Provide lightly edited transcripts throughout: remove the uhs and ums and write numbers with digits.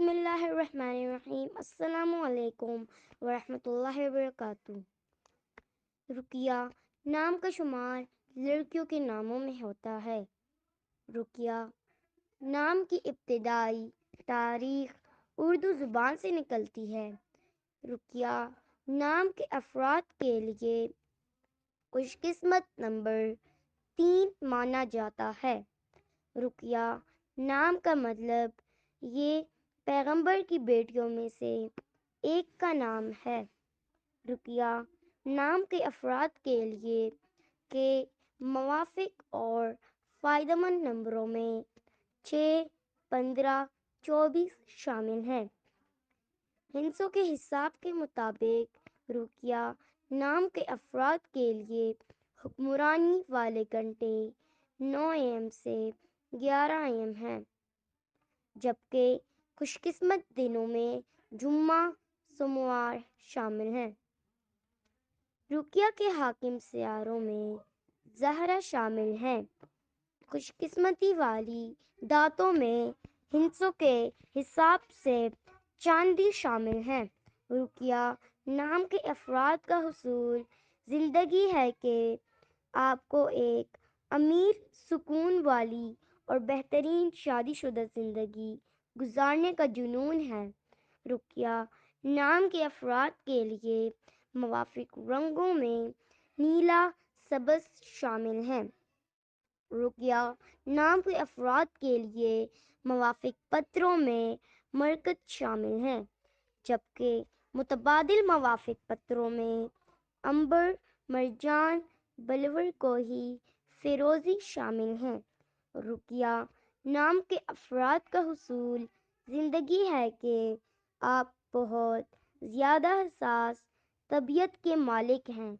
بسم اللہ الرحمن الرحیم۔ السلام علیکم ورحمۃ اللہ وبرکاتہ۔ رقیہ نام کا شمار لڑکیوں کے ناموں میں ہوتا ہے۔ رقیہ نام کی ابتدائی تاریخ اردو زبان سے نکلتی ہے۔ رقیہ نام کے افراد کے لیے خوش قسمت نمبر 3 مانا جاتا ہے۔ رقیہ نام کا مطلب یہ پیغمبر کی بیٹیوں میں سے ایک کا نام ہے۔ رقیہ نام کے افراد کے لیے کے موافق اور فائدہ مند نمبروں میں 6، 15، 24 شامل ہیں۔ ہندسوں کے حساب کے مطابق رقیہ نام کے افراد کے لیے حکمرانی والے گھنٹے 9 AM سے 11 AM ہیں، جبکہ خوش قسمت دنوں میں جمعہ، سوموار شامل ہیں۔ رقیہ کے حاکم سیاروں میں زہرہ شامل ہیں۔ خوش قسمتی والی دھاتوں میں ہندسوں کے حساب سے چاندی شامل ہے۔ رقیہ نام کے افراد کا حصول زندگی ہے کہ آپ کو ایک امیر، سکون والی اور بہترین شادی شدہ زندگی گزارنے کا جنون ہے۔ رقیہ نام کے افراد کے لیے موافق رنگوں میں نیلا، سبز شامل ہیں۔ رقیہ نام کے افراد کے لیے موافق پتھروں میں مرکز شامل ہیں، جبکہ متبادل موافق پتھروں میں عنبر، مرجان، بلور کوہی، فیروزی شامل ہیں۔ رقیہ نام کے افراد کا حصول زندگی ہے کہ آپ بہت زیادہ حساس طبیعت کے مالک ہیں،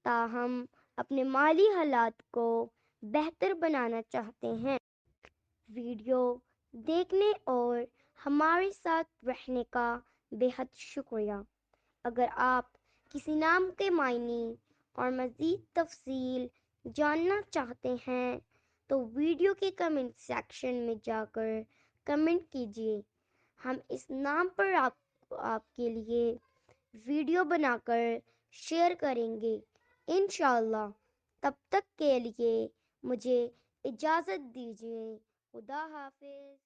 تاہم اپنے مالی حالات کو بہتر بنانا چاہتے ہیں۔ ویڈیو دیکھنے اور ہمارے ساتھ رہنے کا بے حد شکریہ۔ اگر آپ کسی نام کے معنی اور مزید تفصیل جاننا چاہتے ہیں تو ویڈیو کے کمنٹ سیکشن میں جا کر کمنٹ کیجیے۔ ہم اس نام پر آپ کے لیے ویڈیو بنا کر شیئر کریں گے انشاءاللہ۔ تب تک کے لیے مجھے اجازت دیجیے۔ خدا حافظ۔